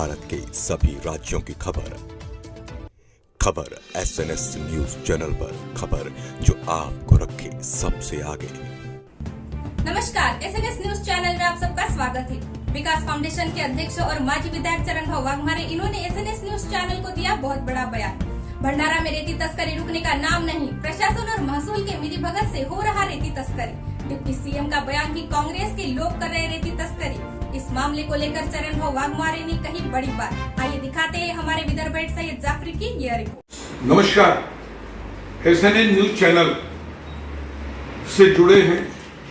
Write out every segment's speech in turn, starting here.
भारत के सभी राज्यों की खबर SNS न्यूज चैनल पर, खबर जो आपको रखे सबसे आगे। नमस्कार, SNS न्यूज चैनल में आप सबका स्वागत है। विकास फाउंडेशन के अध्यक्ष और माजी विधायक चरण भाऊ वाघमारे, इन्होंने SNS न्यूज चैनल को दिया बहुत बड़ा बयान। भंडारा में रेती तस्करी रुकने का नाम नहीं, प्रशासन और महसूल के मिलीभगत से हो रहा रेती तस्करी। डिप्टी सीएम का बयान कि कांग्रेस के लोग कर रहे रेती तस्करी। इस मामले को लेकर चरण भाऊ वाघमारे ने कही बड़ी बात। आइए दिखाते हैं हमारे विदर्भ हेड सैयद जाफरी की ये रिपोर्ट। नमस्कार, SNS न्यूज चैनल से जुड़े हैं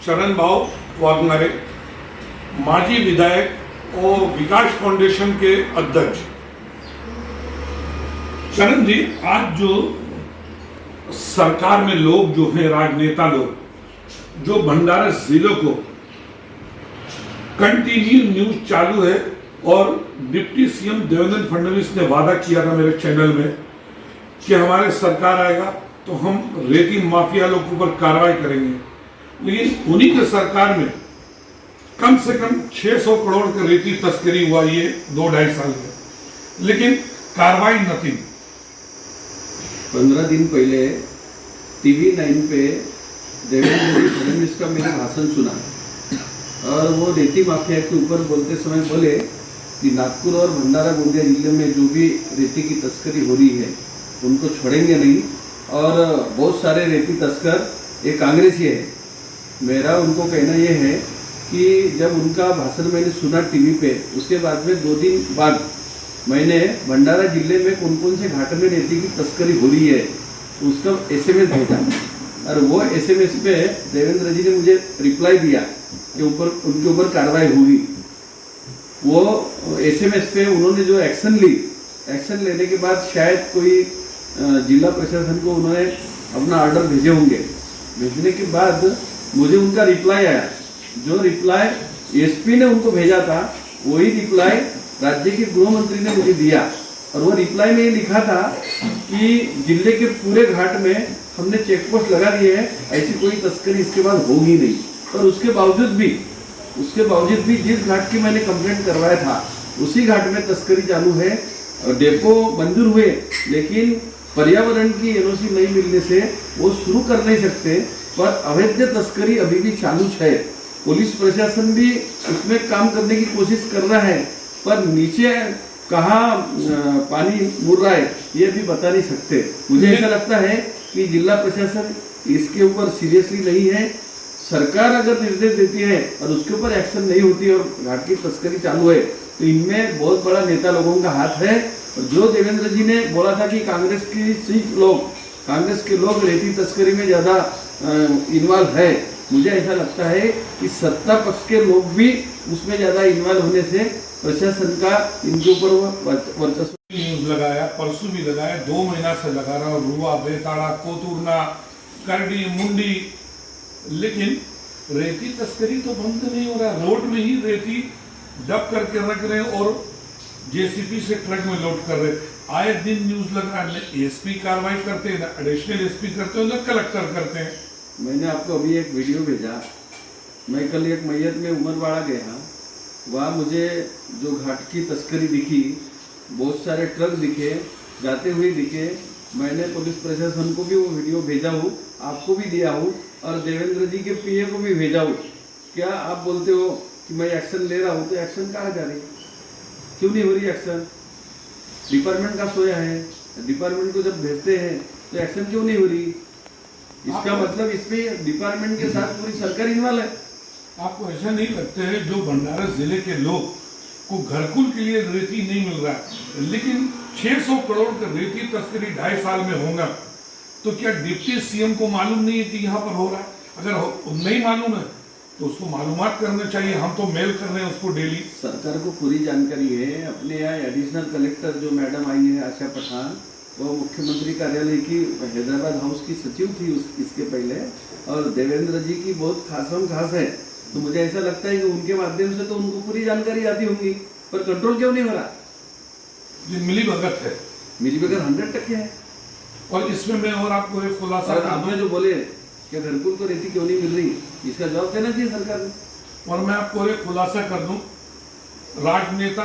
चरण भाऊ वाघमारे, माजी विधायक और विकास फाउंडेशन के अध्यक्ष। चरण जी, आज जो सरकार में लोग जो हैं, राजनेता लोग जो भंडारा जिले को कंटिन्यू न्यूज चालू है, और डिप्टी सीएम देवेंद्र फडणवीस ने वादा किया था मेरे चैनल में कि हमारे सरकार आएगा तो हम रेती माफिया लोग के ऊपर कार्रवाई करेंगे। लेकिन उन्हीं के सरकार में कम से कम 600 करोड़ की रेती तस्करी हुआ ये 2-2.5 साल में, लेकिन कार्रवाई नथिंग। 15 दिन पहले TV9 पे देवेंद्र फडणवीस का मैंने भाषण सुना, और वो रेती माफिया के ऊपर बोलते समय बोले कि नागपुर और भंडारा गोंदिया जिले में जो भी रेती की तस्करी हो रही है उनको छोड़ेंगे नहीं, और बहुत सारे रेती तस्कर ये कांग्रेसी है। मेरा उनको कहना ये है कि जब उनका भाषण मैंने सुना टीवी पे, उसके बाद में 2 दिन बाद मैंने भंडारा जिले में कौन कौन से घाट में रेती की तस्करी हो रही है उसका SMS भेजा, और वो SMS पे देवेंद्र जी ने मुझे रिप्लाई दिया कि उनके ऊपर कार्रवाई होगी। वो SMS पे उन्होंने जो एक्शन लेने के बाद शायद कोई जिला प्रशासन को उन्होंने अपना ऑर्डर भेजे होंगे। भेजने के बाद मुझे उनका रिप्लाई आया, जो रिप्लाई SP ने उनको भेजा था वही रिप्लाई राज्य के गृह मंत्री ने मुझे दिया, और वो रिप्लाई में ये लिखा था कि जिले के पूरे घाट में हमने चेक पोस्ट लगा दिए है, ऐसी कोई तस्करी इसके बाद होगी नहीं। पर उसके बावजूद भी जिस घाट की मैंने कंप्लेंट करवाया था उसी घाट में तस्करी चालू है। डेपो मंजूर हुए, लेकिन पर्यावरण की NOC नहीं मिलने से वो शुरू कर नहीं सकते, पर अवैध तस्करी अभी भी चालू है। पुलिस प्रशासन भी उसमें काम करने की कोशिश कर रहा है, पर नीचे कहाँ पानी मुड़ रहा है ये भी बता नहीं सकते। मुझे ऐसा लगता है कि जिला प्रशासन इसके ऊपर सीरियसली नहीं है। सरकार अगर निर्देश देती है और उसके ऊपर एक्शन नहीं होती और घाट की तस्करी चालू है, तो इनमें बहुत बड़ा नेता लोगों का हाथ है। और जो देवेंद्र जी ने बोला था कि कांग्रेस के लोग रेती तस्करी में ज्यादा इन्वॉल्व है, मुझे ऐसा लगता है कि सत्ता पक्ष के लोग भी उसमें ज्यादा इन्वॉल्व होने से प्रशासन का इनके ऊपर वर्चस्व। न्यूज लगाया, परसों भी लगाया, 2 महीना से लगा रहा हूँ, रुआ, बेताड़ा, कोतुरना, करडी, मुंडी, लेकिन रेती तस्करी तो बंद नहीं हो रहा। रोड में ही रेती डब करके रख रहे हैं और JCB से ट्रक में लोड कर रहे हैं। आए दिन न्यूज लग रहा है, SP कार्रवाई करते हैं, एडिशनल SP करते हैं, न कलेक्टर करते हैं। मैंने आपको अभी एक वीडियो भेजा। मैं कल एक मैयत में उमरवाड़ा गया, वहाँ मुझे जो घाट की तस्करी दिखी, बहुत सारे ट्रक दिखे, जाते हुए दिखे। मैंने पुलिस प्रशासन को भी वो वीडियो भेजा हूँ, आपको भी दिया हूँ, और देवेंद्र जी के PA को भी भेजा हूँ। क्या आप बोलते हो कि मैं एक्शन ले रहा हूँ, तो एक्शन कहाँ जा रही, क्यों नहीं हो रही एक्शन? डिपार्टमेंट का सोया है, डिपार्टमेंट को जब भेजते हैं तो एक्शन क्यों नहीं हो रही? इसका मतलब इसमें डिपार्टमेंट के साथ पूरी सरकार इन्वॉल्व है। आपको ऐसा नहीं लगता है जो भंडारा जिले के लोग को घरकुल के लिए रेती नहीं मिल रहा है, लेकिन 600 करोड़ का रेती तस्करी 2.5 साल में होगा, तो क्या डिप्टी सीएम को मालूम नहीं है कि यहाँ पर हो रहा है? अगर नहीं मालूम है तो उसको मालूमात करना चाहिए। हम तो मेल कर रहे हैं उसको डेली। सरकार को पूरी जानकारी है। अपने यहाँ एडिशनल कलेक्टर जो मैडम आई है आशा पठान, वो मुख्यमंत्री कार्यालय की हैदराबाद हाउस की सचिव थी इसके पहले, और देवेंद्र जी की बहुत खास है। तो मुझे ऐसा लगता है कि उनके माध्यम से तो उनको पूरी जानकारी आती होगी, पर कंट्रोल क्यों नहीं हो रहा? ये मिलीभगत है, मिलीभगत 100% है। और इसमें मैं और आपको एक खुलासा, आपने जो बोले कि घरकुल को रेती क्यों नहीं मिल रही, इसका जवाब देना चाहिए सरकार ने। और मैं आपको एक खुलासा कर दूं, राजनेता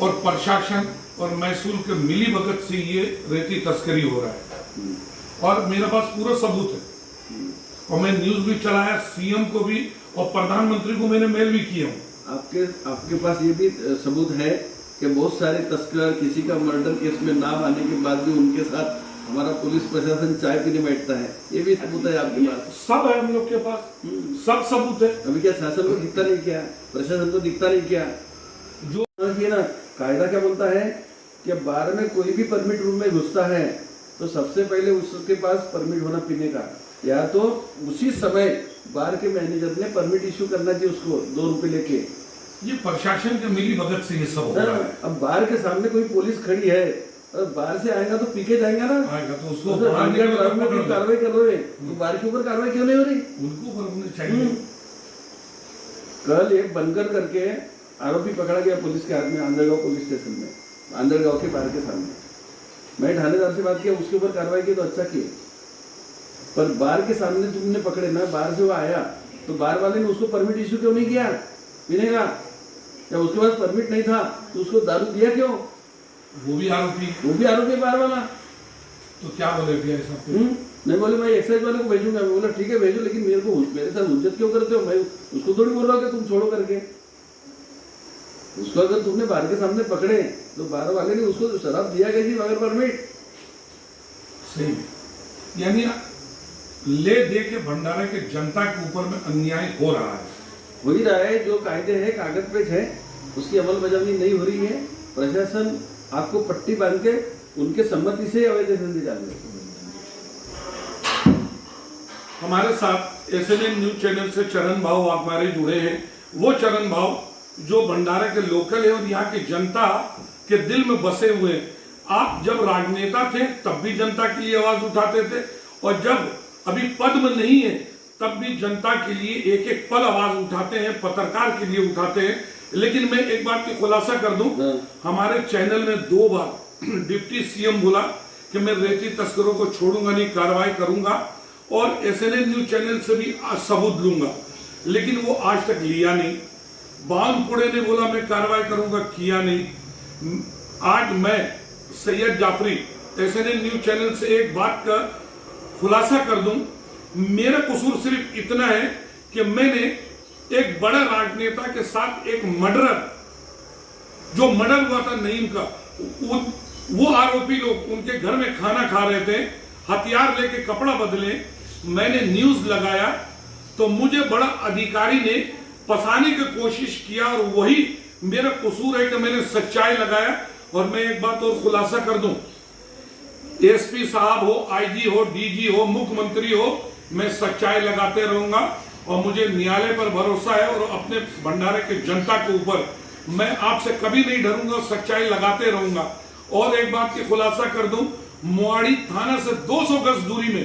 और प्रशासन और महसूल के मिली भगत से ये रेती तस्करी हो रहा है। और मेरे पास पूरा सबूत है और मैं न्यूज भी चलाया, सीएम को भी और प्रधानमंत्री को मैंने मेल भी किया हूँ। आपके पास ये भी सबूत है कि बहुत सारे तस्कर किसी का मर्डर केस में नाम आने के बाद भी उनके साथ हमारा पुलिस प्रशासन चाय पीने बैठता है, ये भी सबूत है आपके पास? सब है हम लोग के पास, सब सबूत है। अभी क्या शासन को दिखता नहीं क्या, प्रशासन को दिखता नहीं क्या? जो ना कायदा क्या बोलता है कि बार में कोई भी परमिट रूम में घुसता है तो सबसे पहले उसके पास परमिट होना पीने का, या तो उसी समय बार के मैनेजर ने परमिट इश्यू करना चाहिए उसको 2 रुपए लेके। ये प्रशासन के मिली भगत से ये सब हो रहा है। अब बार के सामने कोई पुलिस खड़ी है और बाहर से आएगा तो पीके जाएगा ना, आएगा तो उसको कार्रवाई कर रहे हैं, तो बार के ऊपर कार्रवाई क्यों नहीं हो रही? उनको होनी चाहिए। कल एक बनकर करके आरोपी पकड़ा गया पुलिस के हाथ में आंधरगांव पुलिस स्टेशन में, आंधरगांव के बार के सामने। मैं थानेदार से बात किया, उसके ऊपर कार्रवाई की तो अच्छा किए, पर बार के सामने तुमने पकड़े ना, बाहर से वो आया तो बार वाले ने उसको परमिट इश्यू क्यों नहीं किया पीने का? या उसके पास परमिट नहीं था तो उसको दारू दिया क्यों? वो भी आरोपी बार वाला। तो क्या बोले भैया ऐसा? नहीं बोले मैं एक्साइज वाले को भेजूंगा। मैं बोला ठीक है भेजो, लेकिन मेरे साथ हुज्जत क्यों करते हो? मैं उसको थोड़ी बोल रहा हूँ कि तुम छोड़ो करके। उसको अगर तुमने बार के सामने पकड़े तो बार वाले ने उसको शराब दिया गई थी बगैर परमिट। सही, यानी ले दे के भंडारे के जनता के ऊपर में अन्याय हो रहा है। हो ही रहा है, जो कायदे हैं कागज पे है उसकी अमलबजावनी नहीं हो रही है। प्रशासन आपको पट्टी बांध के उनके सम्मति से अवैध धंधे डाल रहे। हमारे साथ एसएनएन न्यूज चैनल से चरण भाव वाघमारे जुड़े हैं। वो चरण भाव जो भंडारे के लोकल है और यहाँ की जनता के दिल में बसे हुए हैं। आप जब राजनेता थे तब भी जनता के लिए आवाज उठाते थे, और जब अभी पद में नहीं है तब भी जनता के लिए एक एक पल आवाज उठाते हैं, पत्रकार के लिए उठाते हैं। लेकिन मैं एक बात की खुलासा कर दूं, हमारे चैनल में 2 बार डिप्टी सीएम बोला कि मैं रेती तस्करों को छोड़ूंगा नहीं, कार्रवाई करूंगा, और एसएनएन न्यूज चैनल से भी सबूत लूंगा, लेकिन वो आज तक लिया नहीं। बावनकुड़े ने बोला मैं कार्रवाई करूंगा, किया नहीं। आज मैं सैयद जाफरी एसएनएन न्यूज चैनल से एक बात का खुलासा कर दूं, मेरा कसूर सिर्फ इतना है कि मैंने एक बड़ा राजनेता के साथ एक मर्डरर, जो मर्डर हुआ था नईम का, वो आरोपी लोग उनके घर में खाना खा रहे थे, हथियार लेके कपड़ा बदले, मैंने न्यूज लगाया तो मुझे बड़ा अधिकारी ने फंसाने की कोशिश किया, और वही मेरा कसूर है कि मैंने सच्चाई लगाया। और मैं एक बात और खुलासा कर दूं, एसपी साहब हो, आईजी हो, डीजी हो, मुख्यमंत्री हो, मैं सच्चाई लगाते रहूंगा, और मुझे न्यायालय पर भरोसा है और अपने भंडारे के जनता के ऊपर मैं आपसे कभी नहीं डरूंगा, सच्चाई लगाते रहूंगा। और एक बात की खुलासा कर दूं, मोहाड़ी थाना से 200 गज दूरी में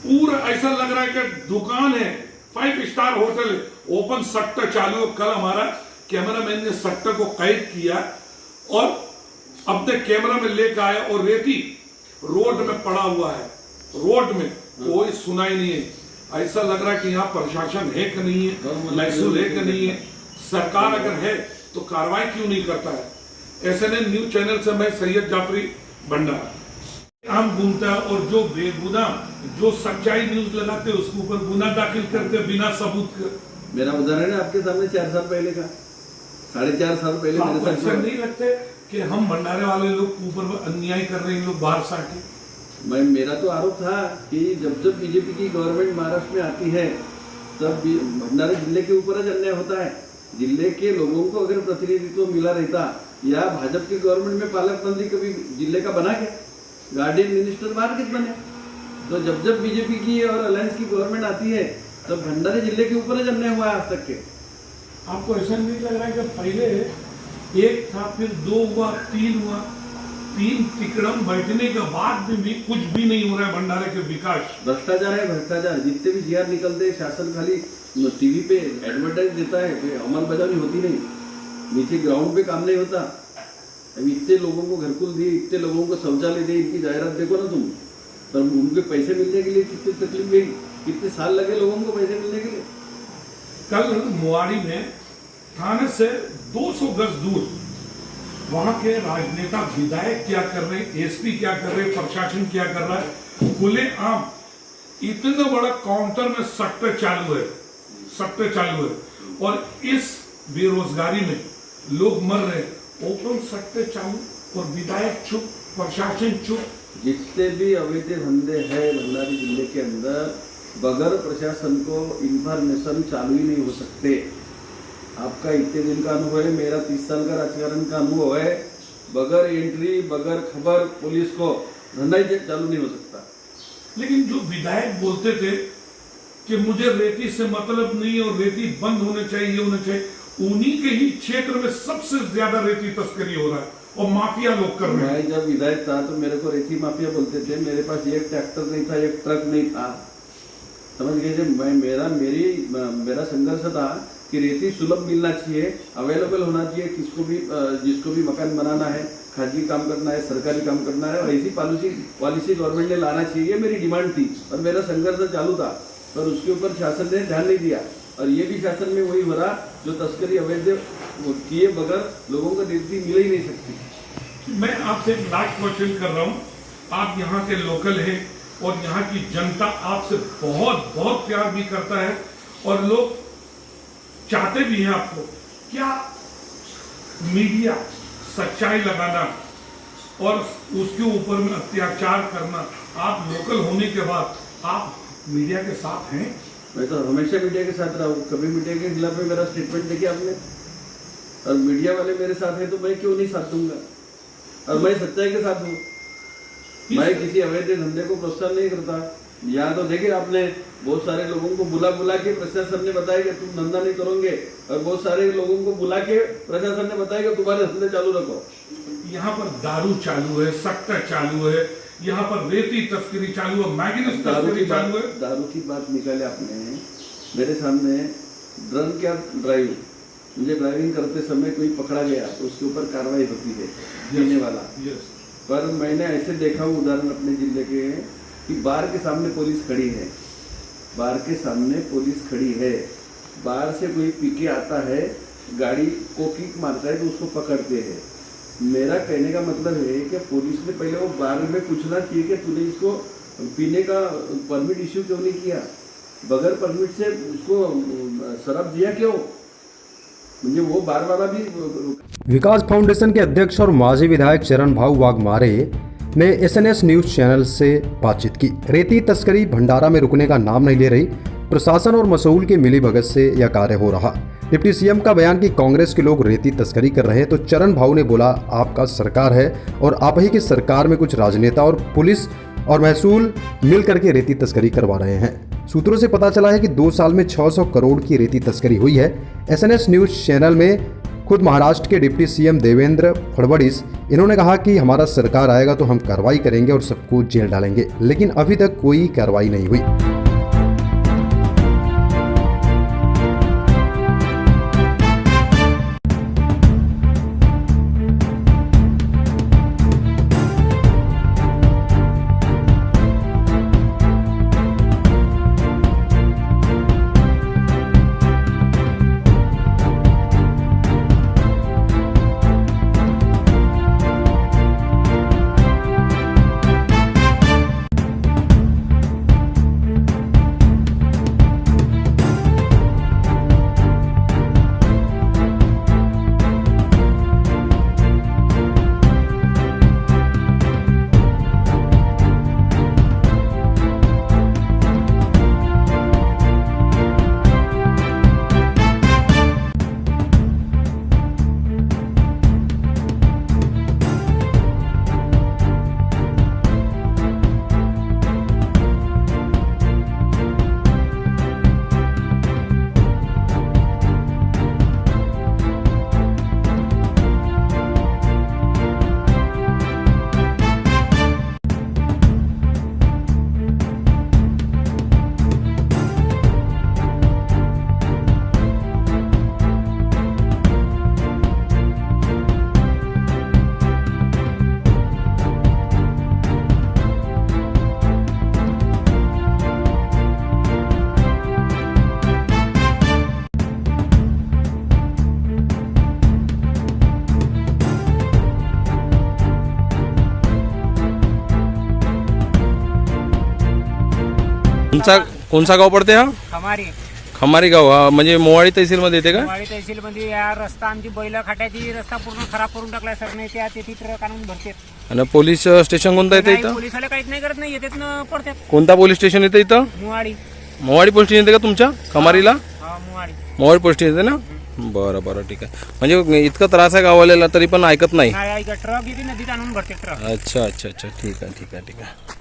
पूरा ऐसा लग रहा है कि दुकान है, 5 स्टार होटल है, ओपन सट्टा चालू। कल हमारा कैमरामैन ने सट्टा को कैद किया और अपने कैमरा में लेकर आया, और रेती रोड में पड़ा हुआ है, रोड में कोई सुनाई नहीं है। ऐसा लग रहा है कि यहाँ प्रशासन है कि नहीं है, महसूल है कि नहीं है, सरकार अगर है तो कार्रवाई क्यों नहीं करता है। एसएनएन न्यूज चैनल से मैं सैयद जाफरी भंडारा। आम गुमता और जो बेगुना, जो सच्चाई न्यूज लगाते उसके ऊपर गुना दाखिल करते बिना सबूत कर। मेरा उदाहरण है आपके सामने 4 साल पहले का, 4.5 साल पहले मेरे साथ ऐसा नहीं लगते कि हम भंडारे वाले लोग ऊपर अन्याय कर रहे हैं, लोग बाहर से आके। मेरा तो आरोप था कि जब बीजेपी की गवर्नमेंट महाराष्ट्र में आती है तब भंडारा जिले के ऊपर अन्याय होता है। जिले के लोगों को अगर प्रतिनिधित्व मिला रहता, या भाजपा की गवर्नमेंट में पालक मंत्री कभी जिले का बना क्या, गार्डियन मिनिस्टर बाहर किस बने? तो जब बीजेपी की और अलायंस की गवर्नमेंट आती है तब भंडारा जिले के ऊपर अन्याय हुआ आज तक के। आपको ऐसा नहीं लग रहा है कि पहले 1 था, फिर 2 हुआ, 3 हुआ, 3 तिकड़म बैठने के बाद भी कुछ भी नहीं हो रहा है भंडारे के विकास? भ्रष्टाचार है, भ्रष्टाचार। जितने भी जीआर निकलते हैं शासन खाली टीवी पे एडवर्टाइज देता है, अमलबजावनी होती नहीं, नीचे ग्राउंड पे काम नहीं होता। अभी इतने लोगों को घरकुल दिए, इतने लोगों को शौचालय दिए, इनकी जाहिरात देखो ना तुम, पर उनके पैसे मिलने के लिए कितनी तकलीफ गई, कितने साल लगे लोगों को पैसे मिलने के लिए। कल मोहाड़ी में थाने से 200 गज दूर वहां के राजनेता विधायक क्या कर रहे हैं, एसपी क्या कर रहे हैं, प्रशासन क्या कर रहा है, खुले आम इतना बड़ा काउंटर में सट्टे चालू है और इस बेरोजगारी में लोग मर रहे हैं। ओपन सट्टे चालू और विधायक चुप, प्रशासन चुप। जितने भी अवैध धंधे हैं भंडारी जिले के अंदर बगैर प्रशासन को इंफॉर्मेशन चालू ही नहीं हो सकते। आपका इतने दिन का अनुभव है, मेरा 30 साल का राजकारण का अनुभव है। बगैर एंट्री बगैर खबर पुलिस को धंधा ही चालू नहीं हो सकता। लेकिन जो विधायक बोलते थे कि मुझे रेती से मतलब नहीं और रेती बंद होने चाहिए, ये होना चाहिए, उन्हीं के ही क्षेत्र में सबसे ज्यादा रेती तस्करी हो रहा है और माफिया लोग कर रहे हैं। मैं जब विधायक था तो मेरे को रेती माफिया बोलते थे। मेरे पास एक ट्रैक्टर नहीं था, एक ट्रक नहीं था, समझ गए। जब मेरा संघर्ष था कि रेती सुलभ मिलना चाहिए, अवेलेबल होना चाहिए, जिसको भी मकान बनाना है, खाजगी काम करना है, सरकारी काम करना है, और ऐसी पॉलिसी गवर्नमेंट ने लाना चाहिए, ये मेरी डिमांड थी और मेरा संघर्ष चालू था। पर उसके ऊपर शासन ने ध्यान नहीं दिया और ये भी शासन में वही हो रहा जो तस्करी अवैध किए बगैर लोगों को रेती मिल ही नहीं सकती। मैं आपसे एक लास्ट क्वेश्चन कर रहा हूँ। आप यहाँ के लोकल हैं और यहाँ की जनता आपसे बहुत बहुत प्यार भी करता है और लोग चाहते भी हैं आपको। क्या मीडिया सच्चाई लगाना और उसके ऊपर में अत्याचार करना, आप लोकल होने के बाद आप मीडिया के साथ हैं? मैं तो हमेशा मीडिया के साथ रहा हूँ, कभी मीडिया के खिलाफ में मेरा स्टेटमेंट देखिए आपने। और मीडिया वाले मेरे साथ हैं तो मैं क्यों नहीं साथ दूंगा। और मैं सच्चाई के साथ हूँ, मैं किसी अवैध धंधे को प्रोत्साहन नहीं करता। यहाँ तो देखिए आपने बहुत सारे लोगों को बुला के प्रशासन ने बताया कि तुम धंधा नहीं करोगे, और बहुत सारे लोगों को बुला के प्रशासन ने बताया कि तुम्हारे धंधे चालू रखो। यहाँ पर दारू चालू है, सट्टा चालू है, यहाँ पर रेती तस्करी चालू है, मैग्नीज तस्करी चालू है। दारू की बात निकाले आपने मेरे सामने। ड्रंक या ड्राइव, मुझे ड्राइविंग करते समय कोई पकड़ा गया तो उसके ऊपर कार्रवाई होती है पीने वाला। पर मैंने ऐसे देखा हूँ उदाहरण अपने जिले के कि बार के सामने पुलिस खड़ी है, बार के सामने पुलिस खड़ी है, बाहर से कोई पी के आता है, गाड़ी को किक मारता है तो उसको पकड़ते हैं। मेरा कहने का मतलब है कि पुलिस ने पहले वो बार में पूछना चाहिए कि तूने इसको पीने का परमिट इश्यू क्यों नहीं किया, बगैर परमिट से उसको शराब दिया क्यों, मुझे वो बार वाला भी। विकास फाउंडेशन के अध्यक्ष और माजी विधायक चरण भाऊ वाघमारे ने एसएनएस न्यूज चैनल से बातचीत की। रेती तस्करी भंडारा में रुकने का नाम नहीं ले रही, प्रशासन और मसूल की मिलीभगत से यह कार्य हो रहा। डिप्टी सीएम का बयान कि कांग्रेस के लोग रेती तस्करी कर रहे हैं, तो चरण भाऊ ने बोला आपका सरकार है और आप ही की सरकार में कुछ राजनेता और पुलिस और महसूल मिल करके रेती तस्करी करवा रहे हैं। सूत्रों से पता चला है कि 2 साल में 600 करोड़ की रेती तस्करी हुई है। एसएनएस न्यूज चैनल में खुद महाराष्ट्र के डिप्टी सीएम देवेंद्र फडणवीस इन्होंने कहा कि हमारा सरकार आएगा तो हम कार्रवाई करेंगे और सबको जेल डालेंगे, लेकिन अभी तक कोई कार्रवाई नहीं हुई। कोणचा गाव पडते हा? हमारी खमारी गाव. हा म्हणजे मोवाडी तहसीलमध्ये येते का? वाडी तहसील मध्ये या रस्ता आमची बैल खाट्याची रस्ता पूर्ण खराब करून टाकलाय सर. नाही त्या ते ट्रक आणून भरते. आणि पोलीस स्टेशन कोणतं येते इथं? पोलिसाला काहीच नाही करत, नाही येतात ना पडतात. कोणता पोलीस स्टेशन येतं इथं? मुवाडी. मोवाडी पोलीस स्टेशन येते का तुमच्या खमारीला? हा मुवाडी. मोवाडी पोलीस स्टेशन येते ना? बरं बरं ठीक आहे. म्हणजे इतका त्रास आहे गावाला तरी पण ऐकत नाही. नाही ऐका, ट्रक येते नदीत आणून भरते ट्रक. अच्छा अच्छा अच्छा ठीक आहे ठीक आहे ठीक आहे.